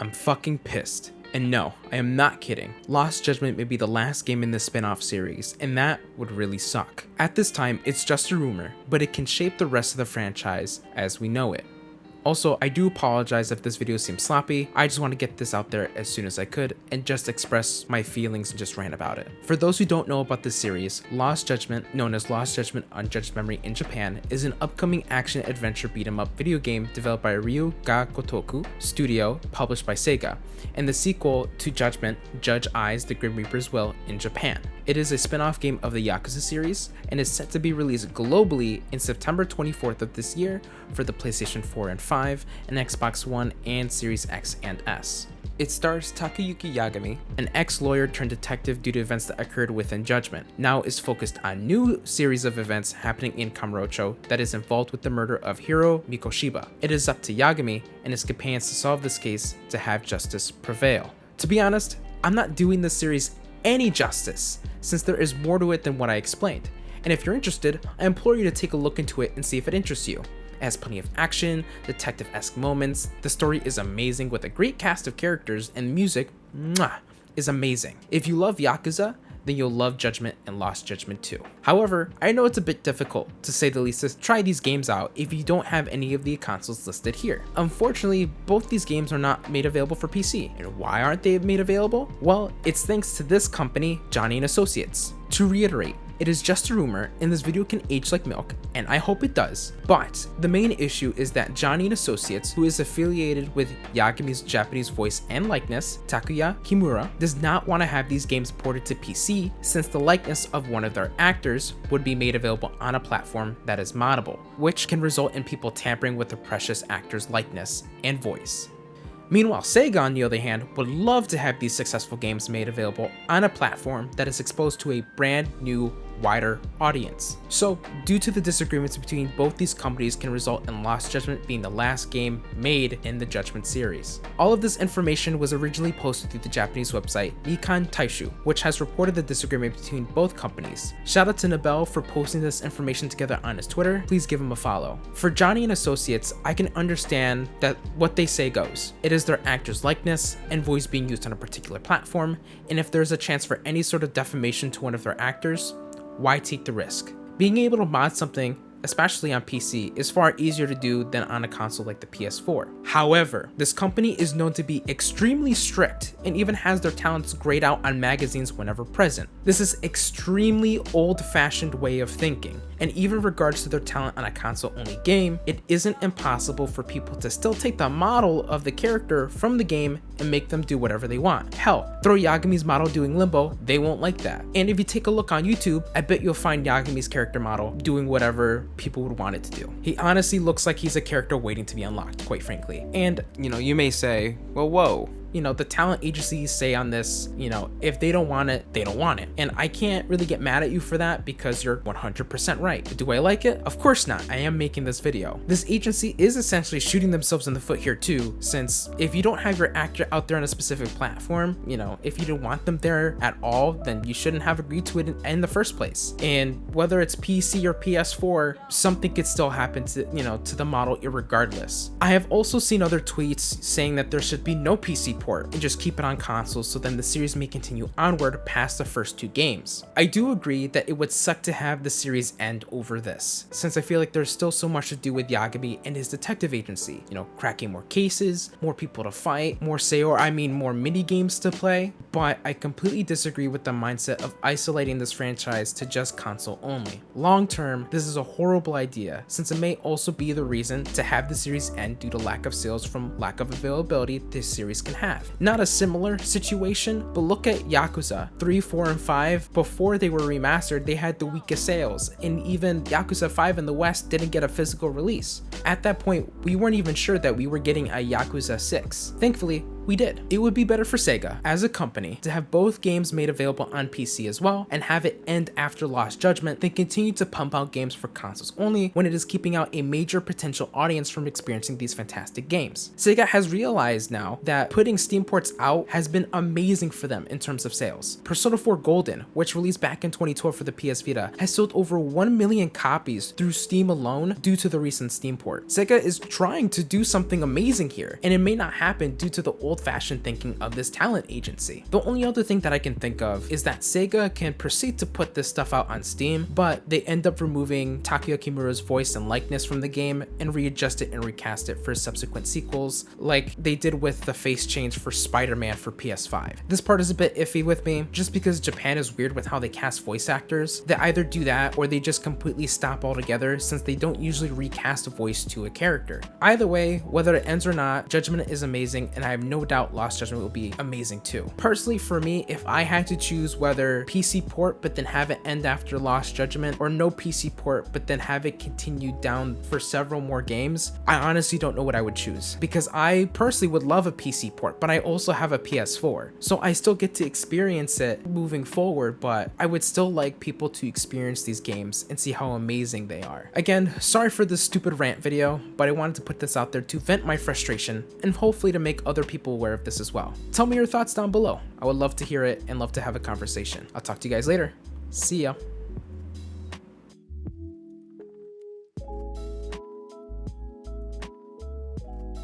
I'm fucking pissed. And no, I am not kidding. Lost Judgment may be the last game in this spin-off series, and that would really suck. At this time, it's just a rumor, but it can shape the rest of the franchise as we know it. Also, I do apologize if this video seems sloppy. I just want to get this out there as soon as I could and just express my feelings and just rant about it. For those who don't know about this series, Lost Judgment, known as Lost Judgment Unjudged Memory in Japan, is an upcoming action-adventure beat-em-up video game developed by Ryu Ga Gotoku Studio, published by Sega, and the sequel to Judgment, Judge Eyes the Grim Reaper's Will in Japan. It is a spin-off game of the Yakuza series and is set to be released globally in September 24th of this year for the PlayStation 4 and 5 and Xbox One and Series X and S. It stars Takayuki Yagami, an ex-lawyer turned detective due to events that occurred within Judgment. Now is focused on a new series of events happening in Kamurocho that is involved with the murder of Hiro Mikoshiba. It is up to Yagami and his companions to solve this case to have justice prevail. To be honest, I'm not doing this series any justice, since there is more to it than what I explained. And if you're interested, I implore you to take a look into it and see if it interests you. It has plenty of action, detective-esque moments, the story is amazing with a great cast of characters, and the music, is amazing. If you love Yakuza, then you'll love Judgment and Lost Judgment 2. However, I know it's a bit difficult, to say the least, to try these games out if you don't have any of the consoles listed here. Unfortunately, both these games are not made available for PC. And why aren't they made available? Well, it's thanks to this company, Johnny & Associates. To reiterate, it is just a rumor and this video can age like milk, and I hope it does, but the main issue is that Johnny & Associates, who is affiliated with Yagami's Japanese voice and likeness, Takuya Kimura, does not want to have these games ported to PC since the likeness of one of their actors would be made available on a platform that is moddable, which can result in people tampering with the precious actor's likeness and voice. Meanwhile, Sega, on the other hand, would love to have these successful games made available on a platform that is exposed to a brand new, wider audience. So, due to the disagreements between both these companies can result in Lost Judgment being the last game made in the Judgment series. All of this information was originally posted through the Japanese website Nikkan Taishu, which has reported the disagreement between both companies. Shout out to Nabel for posting this information together on his Twitter. Please give him a follow. For Johnny & Associates, I can understand that what they say goes. It is their actor's likeness and voice being used on a particular platform, and if there's a chance for any sort of defamation to one of their actors, why take the risk? Being able to mod something, especially on PC, is far easier to do than on a console like the PS4. However, this company is known to be extremely strict and even has their talents grayed out on magazines whenever present. This is extremely old-fashioned way of thinking, and even in regards to their talent on a console-only game, it isn't impossible for people to still take the model of the character from the game and make them do whatever they want. Hell, throw Yagami's model doing Limbo, they won't like that. And if you take a look on YouTube, I bet you'll find Yagami's character model doing whatever people would want it to do. He honestly looks like he's a character waiting to be unlocked, quite frankly. And, you may say, well, whoa. The talent agencies say on this, if they don't want it, they don't want it. And I can't really get mad at you for that because you're 100% right. Do I like it? Of course not. I am making this video. This agency is essentially shooting themselves in the foot here too, since if you don't have your actor out there on a specific platform, if you don't want them there at all, then you shouldn't have agreed to it in the first place. And whether it's PC or PS4, something could still happen to, to the model irregardless. I have also seen other tweets saying that there should be no PC port and just keep it on consoles so then the series may continue onward past the first two games. I do agree that it would suck to have the series end over this, since I feel like there's still so much to do with Yagami and his detective agency, cracking more cases, more people to fight, more mini games to play, but I completely disagree with the mindset of isolating this franchise to just console only. Long term, this is a horrible idea, since it may also be the reason to have the series end due to lack of sales from lack of availability this series can have. Not a similar situation, but look at Yakuza 3, 4, and 5. Before they were remastered, they had the weakest sales, and even Yakuza 5 in the West didn't get a physical release. At that point, we weren't even sure that we were getting a Yakuza 6. Thankfully, we did. It would be better for Sega, as a company, to have both games made available on PC as well, and have it end after Lost Judgment, than continue to pump out games for consoles only when it is keeping out a major potential audience from experiencing these fantastic games. Sega has realized now that putting Steam ports out has been amazing for them in terms of sales. Persona 4 Golden, which released back in 2012 for the PS Vita, has sold over 1 million copies through Steam alone due to the recent Steam port. Sega is trying to do something amazing here, and it may not happen due to the old old-fashioned thinking of this talent agency. The only other thing that I can think of is that Sega can proceed to put this stuff out on Steam, but they end up removing Takuya Kimura's voice and likeness from the game and readjust it and recast it for subsequent sequels, like they did with the face change for Spider-Man for PS5. This part is a bit iffy with me, just because Japan is weird with how they cast voice actors. They either do that or they just completely stop altogether, since they don't usually recast a voice to a character. Either way, whether it ends or not, Judgment is amazing, and I have no doubt Lost Judgment will be amazing too. Personally, for me, if I had to choose whether PC port but then have it end after Lost Judgment, or no PC port but then have it continue down for several more games, I honestly don't know what I would choose, because I personally would love a PC port, but I also have a PS4, so I still get to experience it moving forward, but I would still like people to experience these games and see how amazing they are. Again, sorry for this stupid rant video, but I wanted to put this out there to vent my frustration and hopefully to make other people aware of this as well. Tell me your thoughts down below. I would love to hear it and love to have a conversation. I'll talk to you guys later. See ya.